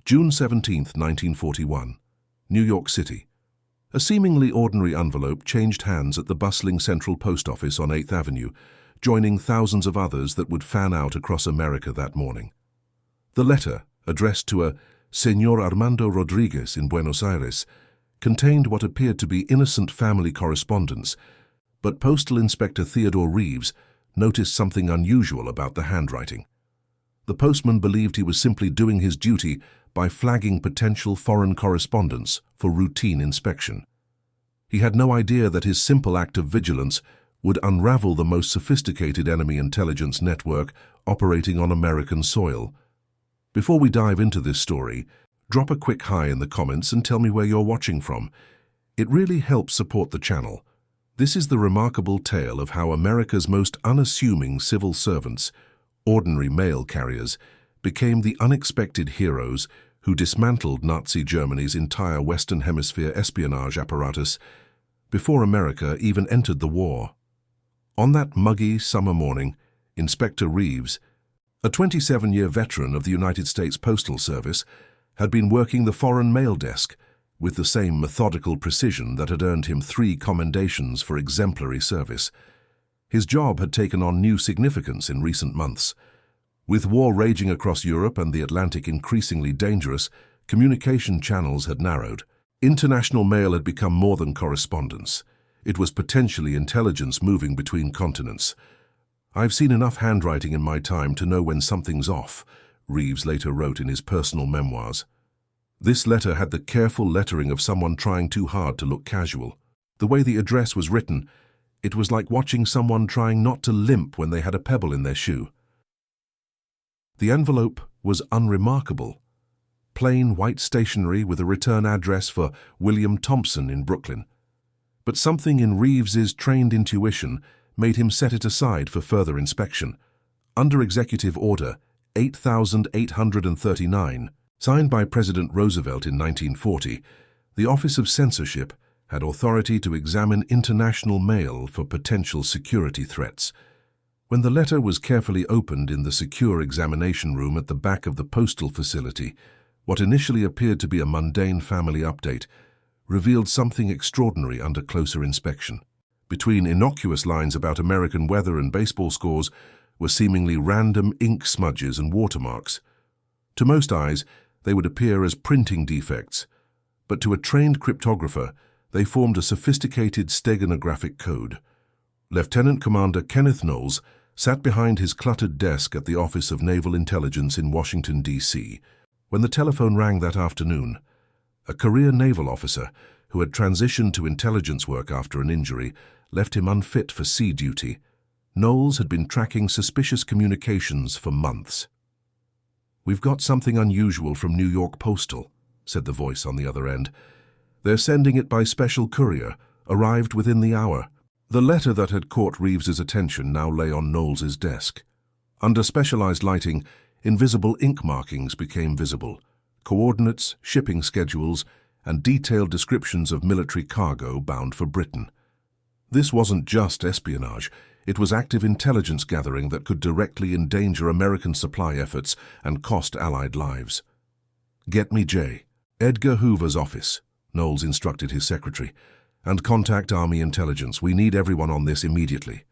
June 17, 1941, New York City. A seemingly ordinary envelope changed hands at the bustling Central Post Office on 8th Avenue, joining thousands of others that would fan out across America that morning. The letter, addressed to a Señor Armando Rodriguez in Buenos Aires, contained what appeared to be innocent family correspondence, but Postal Inspector Theodore Reeves noticed something unusual about the handwriting. The postman believed he was simply doing his duty by flagging potential foreign correspondence for routine inspection. He had no idea that his simple act of vigilance would unravel the most sophisticated enemy intelligence network operating on American soil. Before we dive into this story, drop a quick hi in the comments and tell me where you're watching from. It really helps support the channel. This is the remarkable tale of how America's most unassuming civil servants, ordinary mail carriers, became the unexpected heroes who dismantled Nazi Germany's entire Western Hemisphere espionage apparatus before America even entered the war. On that muggy summer morning, Inspector Reeves, a 27-year veteran of the United States Postal Service, had been working the foreign mail desk with the same methodical precision that had earned him 3 commendations for exemplary service. His job had taken on new significance in recent months. With war raging across Europe and the Atlantic increasingly dangerous, communication channels had narrowed. International mail had become more than correspondence. It was potentially intelligence moving between continents. "I've seen enough handwriting in my time to know when something's off," Reeves later wrote in his personal memoirs. This letter had the careful lettering of someone trying too hard to look casual. The way the address was written, it was like watching someone trying not to limp when they had a pebble in their shoe. The envelope was unremarkable. Plain white stationery with a return address for William Thompson in Brooklyn. But something in Reeves's trained intuition made him set it aside for further inspection. Under Executive Order 8839, signed by President Roosevelt in 1940, the Office of Censorship had authority to examine international mail for potential security threats. When the letter was carefully opened in the secure examination room at the back of the postal facility, what initially appeared to be a mundane family update revealed something extraordinary under closer inspection. Between innocuous lines about American weather and baseball scores were seemingly random ink smudges and watermarks. To most eyes, they would appear as printing defects, but to a trained cryptographer, they formed a sophisticated steganographic code. Lieutenant Commander Kenneth Knowles sat behind his cluttered desk at the Office of Naval Intelligence in Washington, D.C., when the telephone rang that afternoon. A career naval officer who had transitioned to intelligence work after an injury left him unfit for sea duty. Knowles had been tracking suspicious communications for months. "We've got something unusual from New York Postal," said the voice on the other end. "They're sending it by special courier, arrived within the hour." The letter that had caught Reeves's attention now lay on Knowles's desk. Under specialized lighting, invisible ink markings became visible. Coordinates, shipping schedules, and detailed descriptions of military cargo bound for Britain. This wasn't just espionage. It was active intelligence gathering that could directly endanger American supply efforts and cost Allied lives. "Get me J. Edgar Hoover's office," Knowles instructed his secretary, "and contact Army Intelligence. We need everyone on this immediately."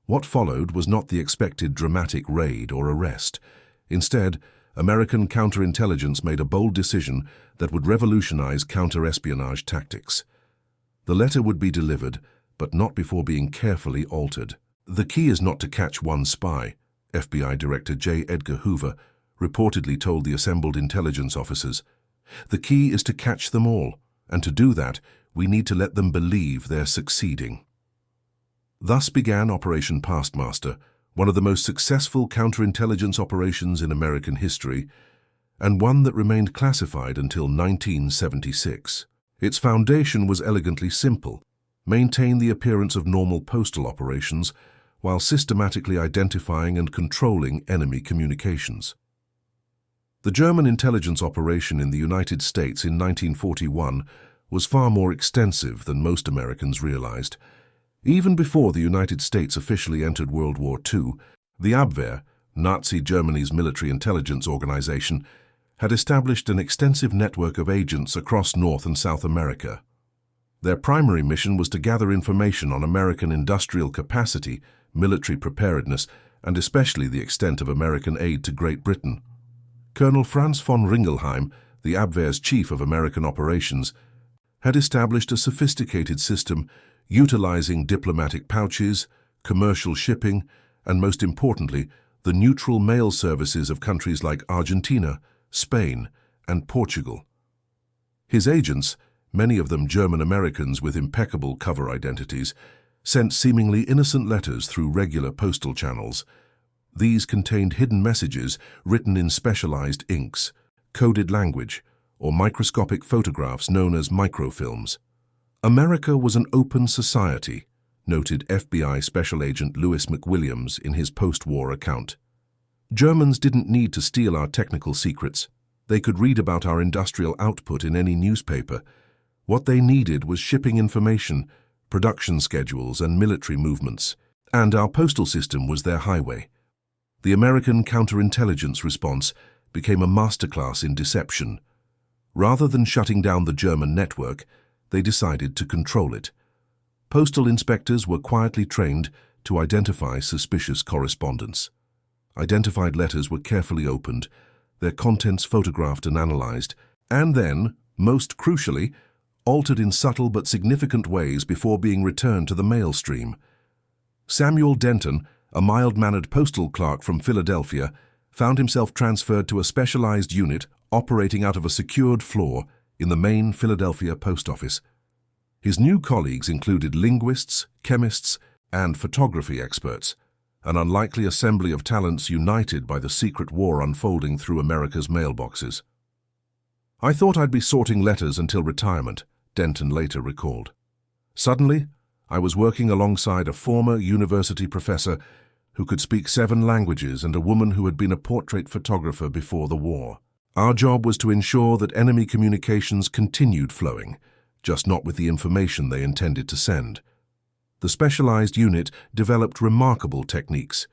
What followed was not the expected dramatic raid or arrest. Instead, American counterintelligence made a bold decision that would revolutionize counter-espionage tactics. The letter would be delivered, but not before being carefully altered. "The key is not to catch one spy," FBI Director J. Edgar Hoover reportedly told the assembled intelligence officers. "The key is to catch them all, and to do that, we need to let them believe they're succeeding." Thus began Operation Pastmaster, one of the most successful counterintelligence operations in American history, and one that remained classified until 1976. Its foundation was elegantly simple: maintain the appearance of normal postal operations while systematically identifying and controlling enemy communications. The German intelligence operation in the United States in 1941 was far more extensive than most Americans realized. Even before the United States officially entered World War II, the Abwehr, Nazi Germany's military intelligence organization, had established an extensive network of agents across North and South America. Their primary mission was to gather information on American industrial capacity, military preparedness, and especially the extent of American aid to Great Britain. Colonel Franz von Ringelheim, the Abwehr's chief of American operations, had established a sophisticated system utilizing diplomatic pouches, commercial shipping, and most importantly, the neutral mail services of countries like Argentina, Spain, and Portugal. His agents, many of them German Americans with impeccable cover identities, sent seemingly innocent letters through regular postal channels. These contained hidden messages written in specialized inks, coded language, or microscopic photographs known as microfilms. America was an open society, noted FBI Special Agent Louis McWilliams in his post-war account. Germans didn't need to steal our technical secrets. They could read about our industrial output in any newspaper. What they needed was shipping information, production schedules, and military movements, and our postal system was their highway. The American counterintelligence response became a masterclass in deception. Rather than shutting down the German network, they decided to control it. Postal inspectors were quietly trained to identify suspicious correspondence. Identified letters were carefully opened, their contents photographed and analyzed, and then, most crucially, altered in subtle but significant ways before being returned to the mail stream. Samuel Denton, a mild-mannered postal clerk from Philadelphia, found himself transferred to a specialized unit operating out of a secured floor in the main Philadelphia post office. His new colleagues included linguists, chemists, and photography experts, an unlikely assembly of talents united by the secret war unfolding through America's mailboxes. "I thought I'd be sorting letters until retirement," Denton later recalled. "Suddenly, I was working alongside a former university professor who could speak 7 languages and a woman who had been a portrait photographer before the war. Our job was to ensure that enemy communications continued flowing, just not with the information they intended to send. The specialized unit developed remarkable techniques.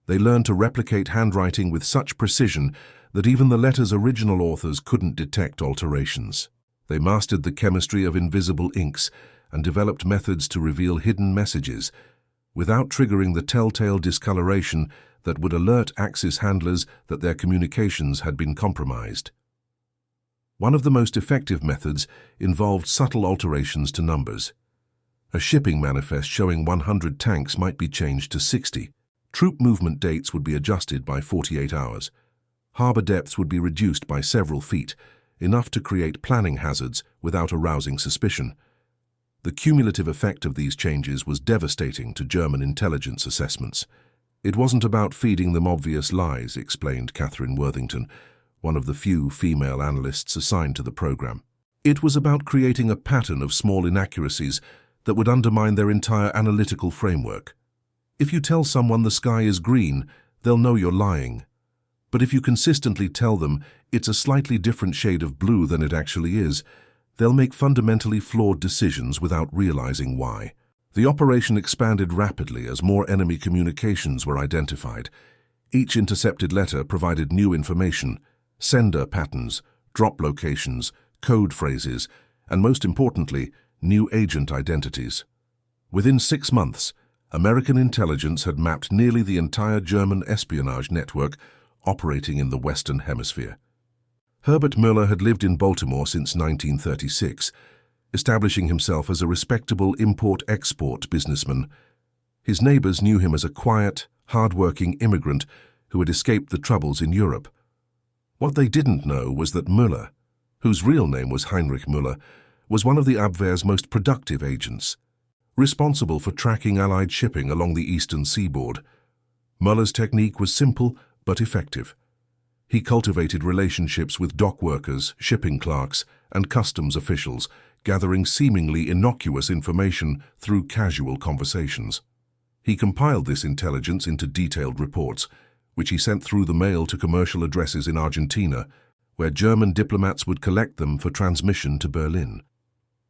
They learned to replicate handwriting with such precision that even the letter's original authors couldn't detect alterations. They mastered the chemistry of invisible inks and developed methods to reveal hidden messages without triggering the telltale discoloration that would alert Axis handlers that their communications had been compromised. One of the most effective methods involved subtle alterations to numbers. A shipping manifest showing 100 tanks might be changed to 60. Troop movement dates would be adjusted by 48 hours. Harbor depths would be reduced by several feet, enough to create planning hazards without arousing suspicion. The cumulative effect of these changes was devastating to German intelligence assessments. "It wasn't about feeding them obvious lies," explained Catherine Worthington, one of the few female analysts assigned to the program. "It was about creating a pattern of small inaccuracies that would undermine their entire analytical framework. If you tell someone the sky is green, they'll know you're lying. But if you consistently tell them it's a slightly different shade of blue than it actually is, they'll make fundamentally flawed decisions without realizing why." The operation expanded rapidly as more enemy communications were identified. Each intercepted letter provided new information, sender patterns, drop locations, code phrases, and most importantly, new agent identities. Within 6 months, American intelligence had mapped nearly the entire German espionage network operating in the Western Hemisphere. Herbert Müller had lived in Baltimore since 1936, establishing himself as a respectable import-export businessman. His neighbors knew him as a quiet, hard-working immigrant who had escaped the troubles in Europe. What they didn't know was that Müller, whose real name was Heinrich Müller, was one of the Abwehr's most productive agents, responsible for tracking Allied shipping along the eastern seaboard. Müller's technique was simple but effective. He cultivated relationships with dock workers, shipping clerks, and customs officials, gathering seemingly innocuous information through casual conversations. He compiled this intelligence into detailed reports, which he sent through the mail to commercial addresses in Argentina, where German diplomats would collect them for transmission to Berlin.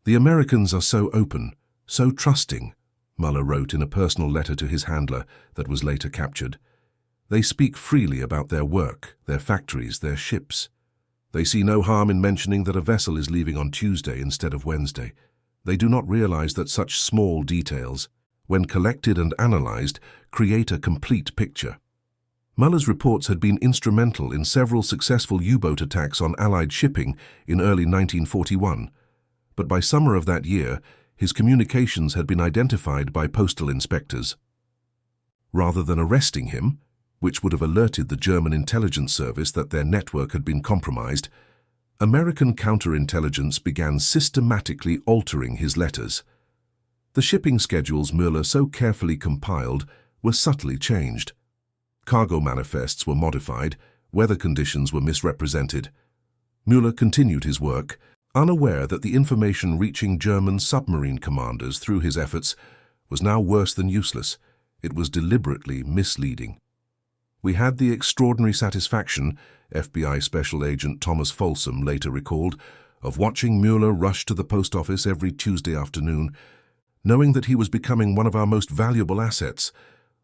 "The Americans are so open, so trusting," Müller wrote in a personal letter to his handler that was later captured. "They speak freely about their work, their factories, their ships. They see no harm in mentioning that a vessel is leaving on Tuesday instead of Wednesday. They do not realize that such small details, when collected and analyzed, create a complete picture. Muller's reports had been instrumental in several successful U-boat attacks on Allied shipping in early 1941, but by summer of that year, his communications had been identified by postal inspectors. Rather than arresting him, which would have alerted the German intelligence service that their network had been compromised, American counterintelligence began systematically altering his letters. The shipping schedules Mueller so carefully compiled were subtly changed. Cargo manifests were modified, weather conditions were misrepresented. Mueller continued his work, unaware that the information reaching German submarine commanders through his efforts was now worse than useless. It was deliberately misleading. We had the extraordinary satisfaction, FBI Special Agent Thomas Folsom later recalled, of watching Mueller rush to the post office every Tuesday afternoon, knowing that he was becoming one of our most valuable assets,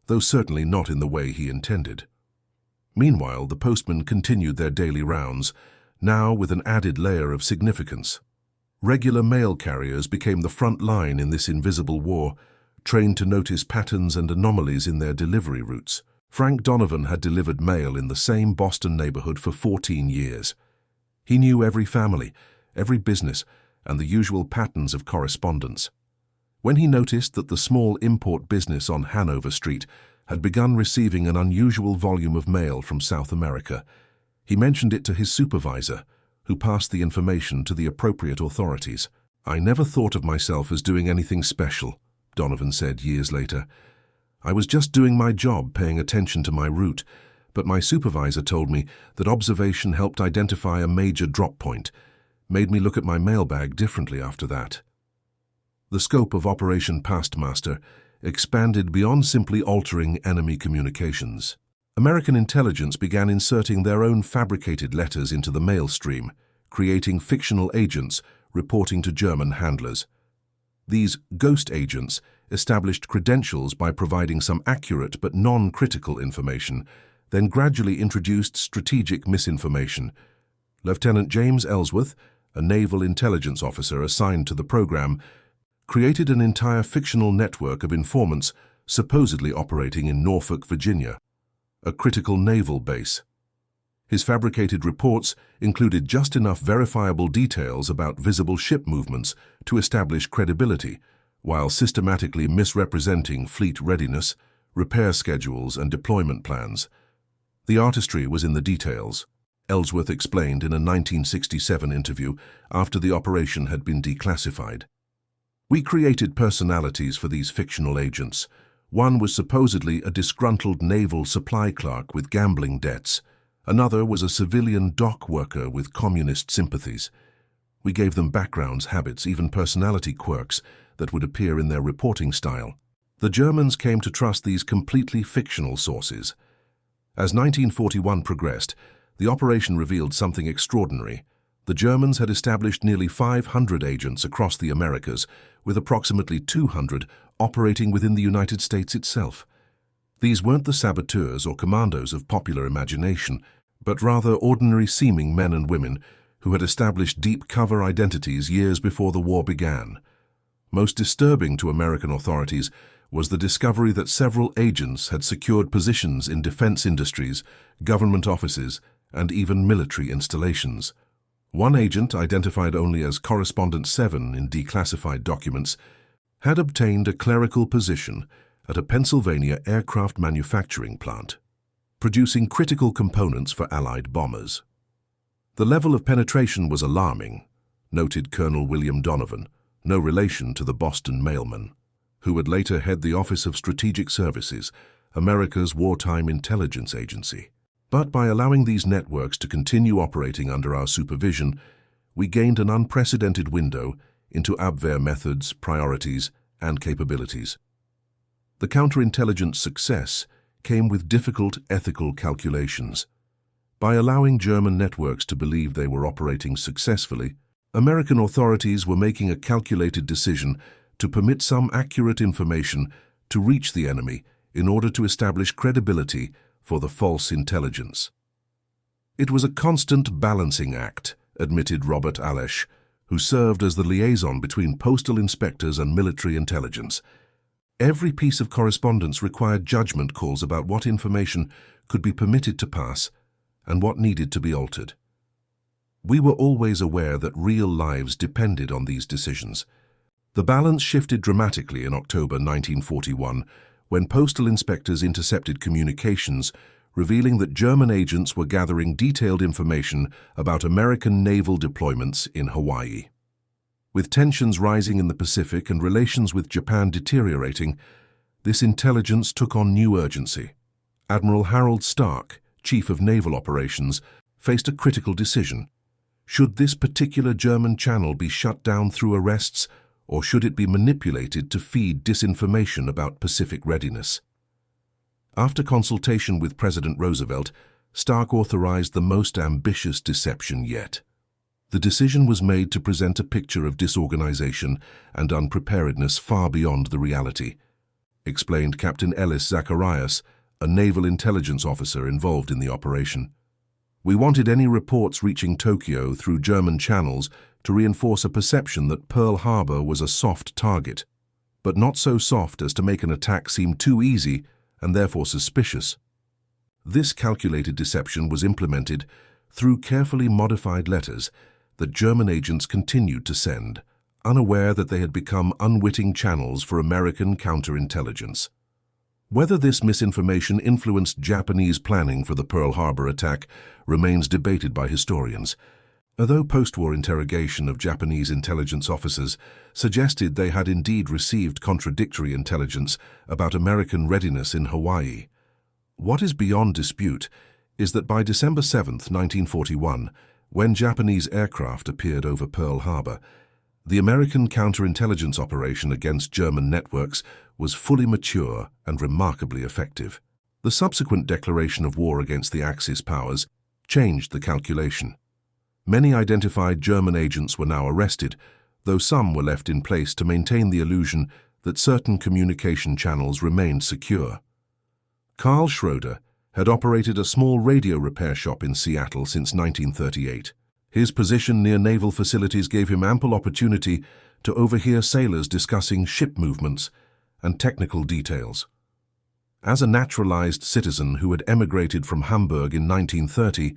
though certainly not in the way he intended. Meanwhile, the postmen continued their daily rounds, now with an added layer of significance. Regular mail carriers became the front line in this invisible war, trained to notice patterns and anomalies in their delivery routes. Frank Donovan had delivered mail in the same Boston neighborhood for 14 years. He knew every family, every business, and the usual patterns of correspondence. When he noticed that the small import business on Hanover Street had begun receiving an unusual volume of mail from South America, he mentioned it to his supervisor, who passed the information to the appropriate authorities. "I never thought of myself as doing anything special," Donovan said years later. "I was just doing my job, paying attention to my route, but my supervisor told me that observation helped identify a major drop point, made me look at my mailbag differently after that." The scope of Operation Pastmaster expanded beyond simply altering enemy communications. American intelligence began inserting their own fabricated letters into the mail stream, creating fictional agents reporting to German handlers. These ghost agents established credentials by providing some accurate but non-critical information, then gradually introduced strategic misinformation. Lieutenant James Ellsworth, a naval intelligence officer assigned to the program, created an entire fictional network of informants supposedly operating in Norfolk, Virginia, a critical naval base. His fabricated reports included just enough verifiable details about visible ship movements to establish credibility, while systematically misrepresenting fleet readiness, repair schedules, and deployment plans. The artistry was in the details, Ellsworth explained in a 1967 interview after the operation had been declassified. "We created personalities for these fictional agents. One was supposedly a disgruntled naval supply clerk with gambling debts. Another was a civilian dock worker with communist sympathies. We gave them backgrounds, habits, even personality quirks that would appear in their reporting style. The Germans came to trust these completely fictional sources. As 1941 progressed, the operation revealed something extraordinary. The Germans had established nearly 500 agents across the Americas, with approximately 200 operating within the United States itself. These weren't the saboteurs or commandos of popular imagination, but rather ordinary-seeming men and women who had established deep cover identities years before the war began. Most disturbing to American authorities was the discovery that several agents had secured positions in defense industries, government offices, and even military installations. One agent, identified only as Correspondent 7 in declassified documents, had obtained a clerical position at a Pennsylvania aircraft manufacturing plant, producing critical components for Allied bombers. The level of penetration was alarming, noted Colonel William Donovan, no relation to the Boston Mailmen, who would later head the Office of Strategic Services, America's wartime intelligence agency. But by allowing these networks to continue operating under our supervision, we gained an unprecedented window into Abwehr methods, priorities, and capabilities. The counterintelligence success came with difficult ethical calculations. By allowing German networks to believe they were operating successfully, American authorities were making a calculated decision to permit some accurate information to reach the enemy in order to establish credibility for the false intelligence. It was a constant balancing act, admitted Robert Alesch, who served as the liaison between postal inspectors and military intelligence. Every piece of correspondence required judgment calls about what information could be permitted to pass and what needed to be altered. We were always aware that real lives depended on these decisions. The balance shifted dramatically in October 1941 when postal inspectors intercepted communications revealing that German agents were gathering detailed information about American naval deployments in Hawaii. With tensions rising in the Pacific and relations with Japan deteriorating, this intelligence took on new urgency. Admiral Harold Stark, Chief of Naval Operations, faced a critical decision. Should this particular German channel be shut down through arrests, or should it be manipulated to feed disinformation about Pacific readiness? After consultation with President Roosevelt, Stark authorized the most ambitious deception yet. The decision was made to present a picture of disorganization and unpreparedness far beyond the reality, explained Captain Ellis Zacharias, a naval intelligence officer involved in the operation. We wanted any reports reaching Tokyo through German channels to reinforce a perception that Pearl Harbor was a soft target, but not so soft as to make an attack seem too easy and therefore suspicious. This calculated deception was implemented through carefully modified letters that German agents continued to send, unaware that they had become unwitting channels for American counterintelligence. Whether this misinformation influenced Japanese planning for the Pearl Harbor attack remains debated by historians, although post-war interrogation of Japanese intelligence officers suggested they had indeed received contradictory intelligence about American readiness in Hawaii. What is beyond dispute is that by December 7, 1941, when Japanese aircraft appeared over Pearl Harbor, the American counterintelligence operation against German networks was fully mature and remarkably effective. The subsequent declaration of war against the Axis powers changed the calculation. Many identified German agents were now arrested, though some were left in place to maintain the illusion that certain communication channels remained secure. Karl Schroeder had operated a small radio repair shop in Seattle since 1938. His position near naval facilities gave him ample opportunity to overhear sailors discussing ship movements and technical details. As a naturalized citizen who had emigrated from Hamburg in 1930,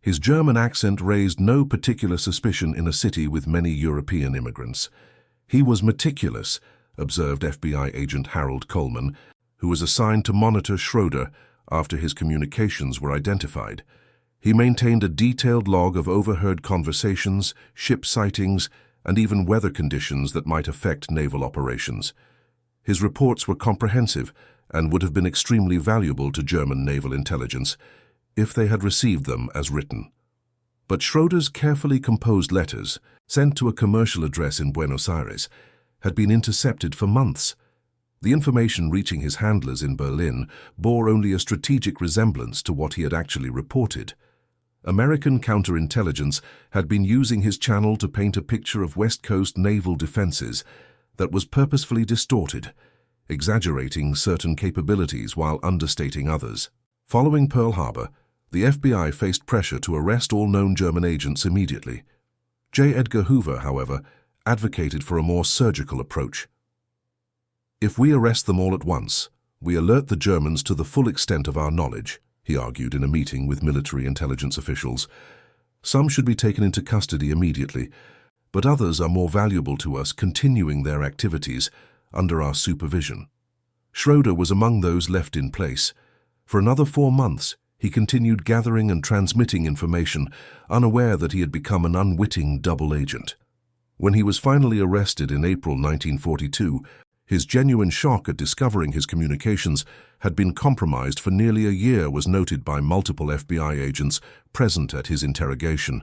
his German accent raised no particular suspicion in a city with many European immigrants. He was meticulous, observed FBI agent Harold Coleman, who was assigned to monitor Schroeder after his communications were identified. He maintained a detailed log of overheard conversations, ship sightings, and even weather conditions that might affect naval operations. His reports were comprehensive and would have been extremely valuable to German naval intelligence if they had received them as written. But Schroeder's carefully composed letters, sent to a commercial address in Buenos Aires, had been intercepted for months. The information reaching his handlers in Berlin bore only a strategic resemblance to what he had actually reported. American counterintelligence had been using his channel to paint a picture of West Coast naval defenses that was purposefully distorted, exaggerating certain capabilities while understating others. Following Pearl Harbor, the FBI faced pressure to arrest all known German agents immediately. J. Edgar Hoover, however, advocated for a more surgical approach. If we arrest them all at once, we alert the Germans to the full extent of our knowledge, he argued in a meeting with military intelligence officials. Some should be taken into custody immediately, but others are more valuable to us continuing their activities under our supervision. Schroeder was among those left in place. For another 4 months, he continued gathering and transmitting information, unaware that he had become an unwitting double agent. When he was finally arrested in April 1942, his genuine shock at discovering his communications had been compromised for nearly a year was noted by multiple FBI agents present at his interrogation.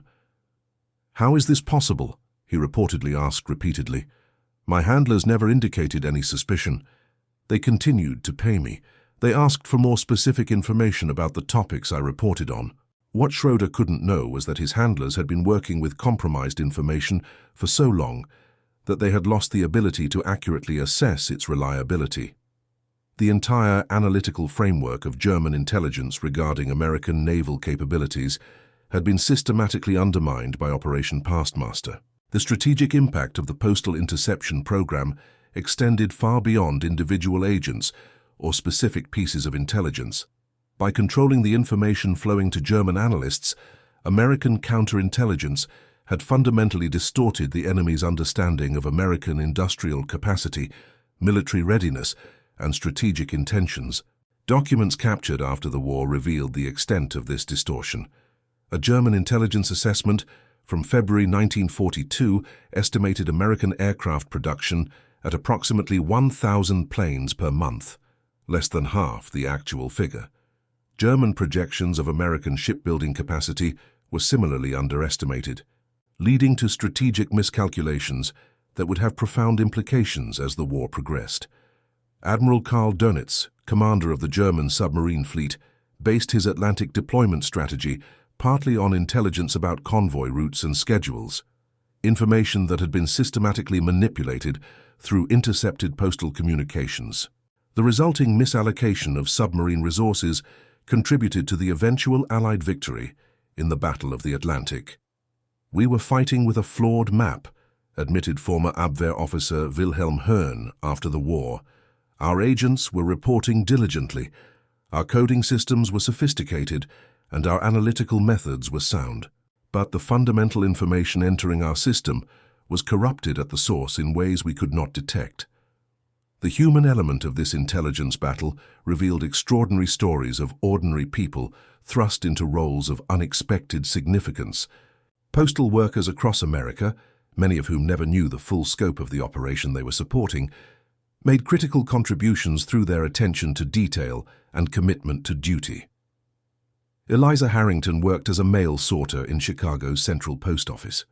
"How is this possible?" he reportedly asked repeatedly. "My handlers never indicated any suspicion. They continued to pay me. They asked for more specific information about the topics I reported on." What Schroeder couldn't know was that his handlers had been working with compromised information for so long that they had lost the ability to accurately assess its reliability. The entire analytical framework of German intelligence regarding American naval capabilities had been systematically undermined by Operation Pastmaster. The strategic impact of the postal interception program extended far beyond individual agents or specific pieces of intelligence. By controlling the information flowing to German analysts, American counterintelligence had fundamentally distorted the enemy's understanding of American industrial capacity, military readiness, and strategic intentions. Documents captured after the war revealed the extent of this distortion. A German intelligence assessment from February 1942 estimated American aircraft production at approximately 1,000 planes per month, less than half the actual figure. German projections of American shipbuilding capacity were similarly underestimated, leading to strategic miscalculations that would have profound implications as the war progressed. Admiral Karl Dönitz, commander of the German submarine fleet, based his Atlantic deployment strategy partly on intelligence about convoy routes and schedules, information that had been systematically manipulated through intercepted postal communications. The resulting misallocation of submarine resources contributed to the eventual Allied victory in the Battle of the Atlantic. "We were fighting with a flawed map," admitted former Abwehr officer Wilhelm Höhn after the war. "Our agents were reporting diligently, our coding systems were sophisticated, and our analytical methods were sound. But the fundamental information entering our system was corrupted at the source in ways we could not detect." The human element of this intelligence battle revealed extraordinary stories of ordinary people thrust into roles of unexpected significance. Postal workers across America, many of whom never knew the full scope of the operation they were supporting, made critical contributions through their attention to detail and commitment to duty. Eliza Harrington worked as a mail sorter in Chicago's Central Post Office.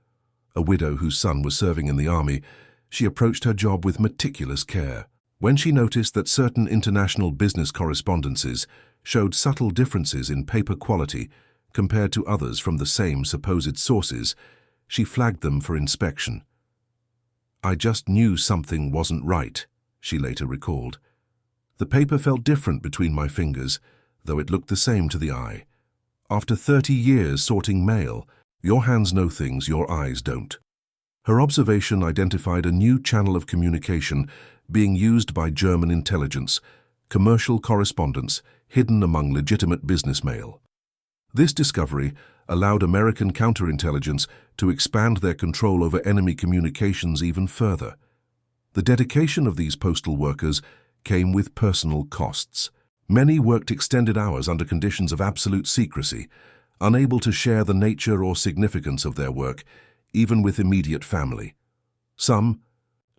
A widow whose son was serving in the Army, she approached her job with meticulous care. When she noticed that certain international business correspondences showed subtle differences in paper quality compared to others from the same supposed sources, she flagged them for inspection. "I just knew something wasn't right," she later recalled. "The paper felt different between my fingers, though it looked the same to the eye. After 30 years sorting mail, your hands know things your eyes don't." Her observation identified a new channel of communication being used by German intelligence, commercial correspondence hidden among legitimate business mail. This discovery allowed American counterintelligence to expand their control over enemy communications even further. The dedication of these postal workers came with personal costs. Many worked extended hours under conditions of absolute secrecy, unable to share the nature or significance of their work, even with immediate family. Some,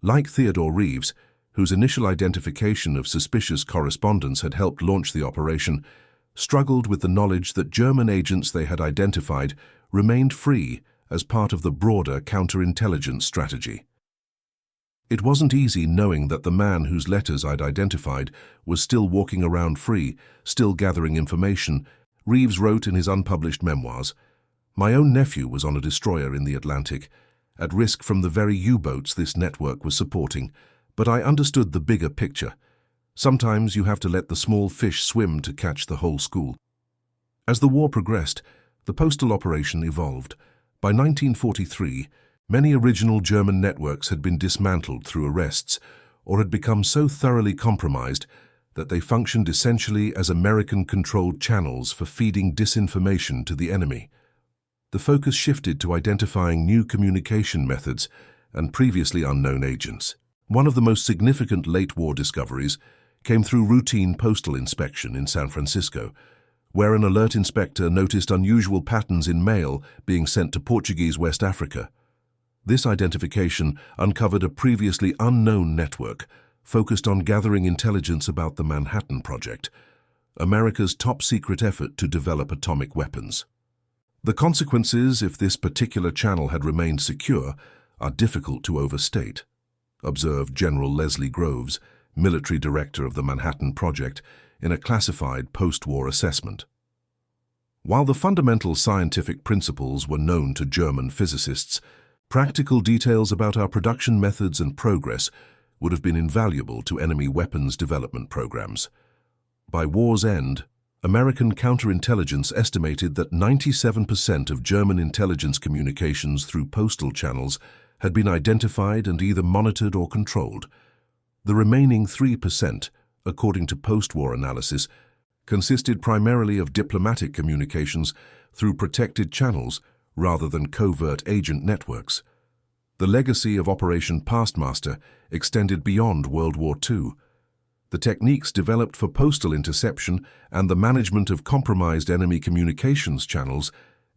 like Theodore Reeves, whose initial identification of suspicious correspondence had helped launch the operation, struggled with the knowledge that German agents they had identified remained free as part of the broader counterintelligence strategy. It wasn't easy knowing that the man whose letters I'd identified was still walking around free, still gathering information. Reeves wrote in his unpublished memoirs, "My own nephew was on a destroyer in the Atlantic, at risk from the very U-boats this network was supporting, but I understood the bigger picture. Sometimes you have to let the small fish swim to catch the whole school." As the war progressed, the postal operation evolved. By 1943, many original German networks had been dismantled through arrests or had become so thoroughly compromised that they functioned essentially as American-controlled channels for feeding disinformation to the enemy. The focus shifted to identifying new communication methods and previously unknown agents. One of the most significant late-war discoveries came through routine postal inspection in San Francisco, where an alert inspector noticed unusual patterns in mail being sent to Portuguese West Africa. This identification uncovered a previously unknown network focused on gathering intelligence about the Manhattan Project, America's top-secret effort to develop atomic weapons. The consequences, if this particular channel had remained secure, are difficult to overstate, observed General Leslie Groves, military director of the Manhattan Project, in a classified post-war assessment. While the fundamental scientific principles were known to German physicists, practical details about our production methods and progress would have been invaluable to enemy weapons development programs. By war's end, American counterintelligence estimated that 97% of German intelligence communications through postal channels had been identified and either monitored or controlled. The remaining 3%, according to post-war analysis, consisted primarily of diplomatic communications through protected channels rather than covert agent networks. The legacy of Operation Pastmaster extended beyond World War II. The techniques developed for postal interception and the management of compromised enemy communications channels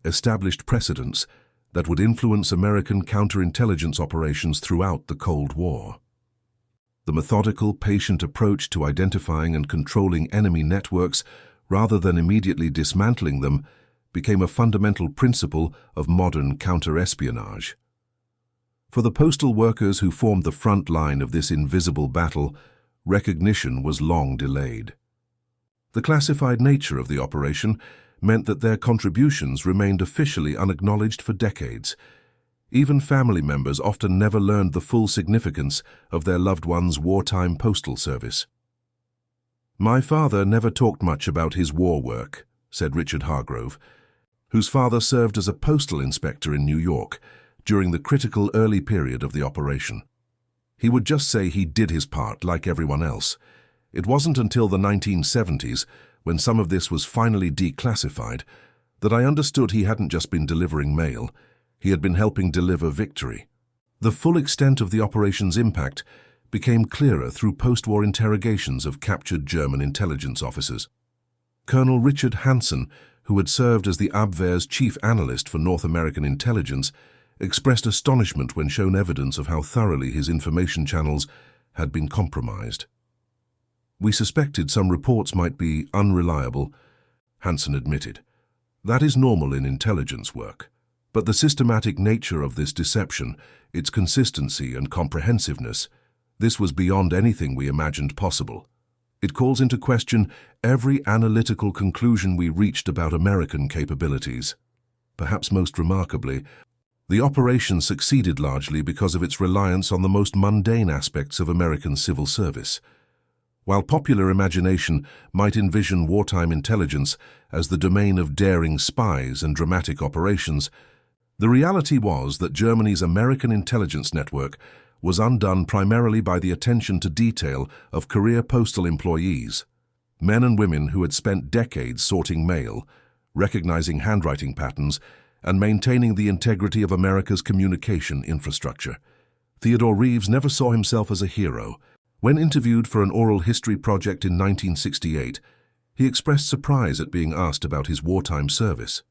established precedents that would influence American counterintelligence operations throughout the Cold War. The methodical, patient approach to identifying and controlling enemy networks rather than immediately dismantling them became a fundamental principle of modern counterespionage. For the postal workers who formed the front line of this invisible battle, recognition was long delayed. The classified nature of the operation meant that their contributions remained officially unacknowledged for decades. Even family members often never learned the full significance of their loved one's wartime postal service. "My father never talked much about his war work," said Richard Hargrove, whose father served as a postal inspector in New York during the critical early period of the operation. "He would just say he did his part like everyone else. It wasn't until the 1970s, when some of this was finally declassified, that I understood he hadn't just been delivering mail, he had been helping deliver victory." The full extent of the operation's impact became clearer through post-war interrogations of captured German intelligence officers. Colonel Richard Hansen, who had served as the Abwehr's chief analyst for North American intelligence, expressed astonishment when shown evidence of how thoroughly his information channels had been compromised. "We suspected some reports might be unreliable," Hansen admitted. "That is normal in intelligence work. But the systematic nature of this deception, its consistency and comprehensiveness, this was beyond anything we imagined possible. It calls into question every analytical conclusion we reached about American capabilities. Perhaps most remarkably, the operation succeeded largely because of its reliance on the most mundane aspects of American civil service. While popular imagination might envision wartime intelligence as the domain of daring spies and dramatic operations, the reality was that Germany's American intelligence network was undone primarily by the attention to detail of career postal employees, men and women who had spent decades sorting mail, recognizing handwriting patterns, and maintaining the integrity of America's communication infrastructure. Theodore Reeves never saw himself as a hero. When interviewed for an oral history project in 1968, he expressed surprise at being asked about his wartime service.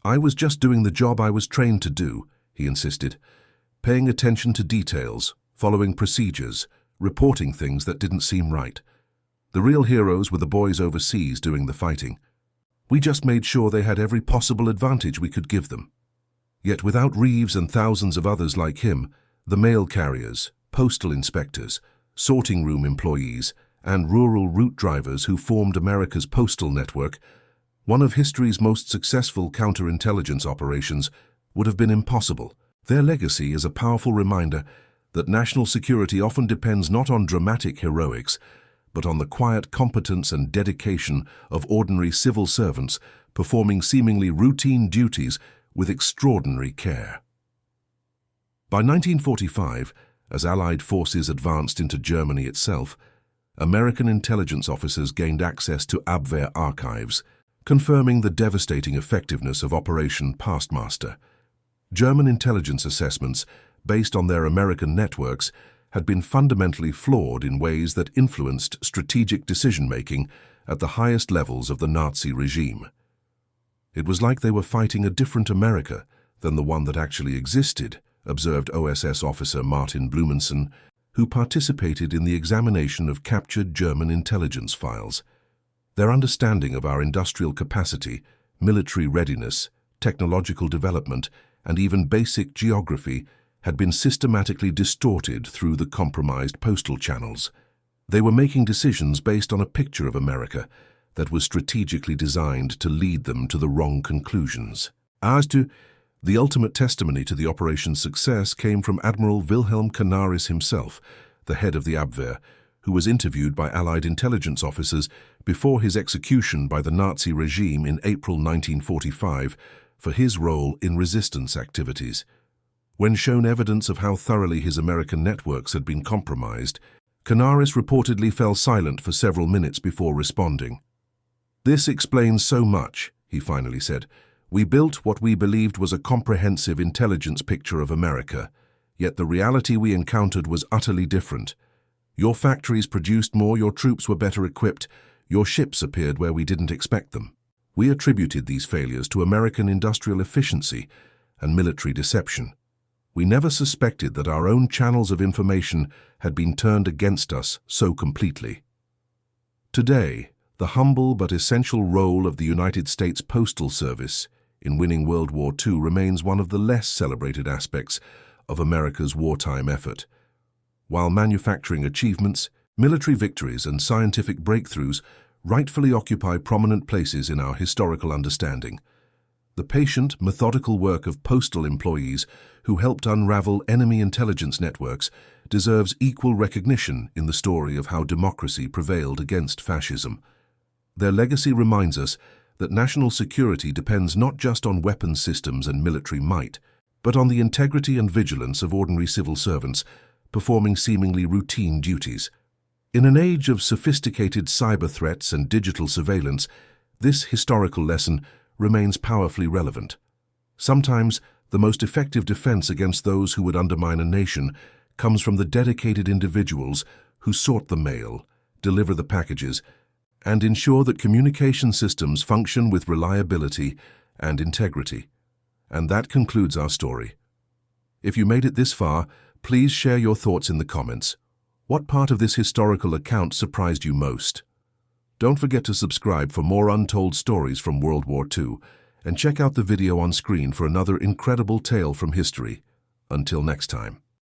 "I was just doing the job I was trained to do," he insisted, paying attention to details, following procedures, reporting things that didn't seem right. The real heroes were the boys overseas doing the fighting. We just made sure they had every possible advantage we could give them. Yet without Reeves and thousands of others like him, the mail carriers, postal inspectors, sorting room employees, and rural route drivers who formed America's postal network, one of history's most successful counterintelligence operations would have been impossible. Their legacy is a powerful reminder that national security often depends not on dramatic heroics, but on the quiet competence and dedication of ordinary civil servants performing seemingly routine duties with extraordinary care. By 1945, as Allied forces advanced into Germany itself, American intelligence officers gained access to Abwehr archives, confirming the devastating effectiveness of Operation Pastmaster. German intelligence assessments, based on their American networks, had been fundamentally flawed in ways that influenced strategic decision-making at the highest levels of the Nazi regime. It was like they were fighting a different America than the one that actually existed, observed OSS officer Martin Blumenson, who participated in the examination of captured German intelligence files. Their understanding of our industrial capacity, military readiness, technological development, and even basic geography had been systematically distorted through the compromised postal channels. They were making decisions based on a picture of America that was strategically designed to lead them to the wrong conclusions. As to the ultimate testimony to the operation's success came from Admiral Wilhelm Canaris himself, the head of the Abwehr, who was interviewed by Allied intelligence officers before his execution by the Nazi regime in April 1945 for his role in resistance activities. When shown evidence of how thoroughly his American networks had been compromised, Canaris reportedly fell silent for several minutes before responding. "This explains so much," he finally said. "We built what we believed was a comprehensive intelligence picture of America, yet the reality we encountered was utterly different. Your factories produced more, your troops were better equipped, your ships appeared where we didn't expect them. We attributed these failures to American industrial efficiency and military deception. We never suspected that our own channels of information had been turned against us so completely." Today, the humble but essential role of the United States Postal Service in winning World War II remains one of the less celebrated aspects of America's wartime effort. While manufacturing achievements, military victories, and scientific breakthroughs rightfully occupy prominent places in our historical understanding, the patient, methodical work of postal employees who helped unravel enemy intelligence networks deserves equal recognition in the story of how democracy prevailed against fascism. Their legacy reminds us that national security depends not just on weapons systems and military might, but on the integrity and vigilance of ordinary civil servants performing seemingly routine duties. In an age of sophisticated cyber threats and digital surveillance, this historical lesson remains powerfully relevant. Sometimes, the most effective defense against those who would undermine a nation comes from the dedicated individuals who sort the mail, deliver the packages, and ensure that communication systems function with reliability and integrity. And that concludes our story. If you made it this far, please share your thoughts in the comments. What part of this historical account surprised you most? Don't forget to subscribe for more untold stories from World War II, and check out the video on screen for another incredible tale from history. Until next time.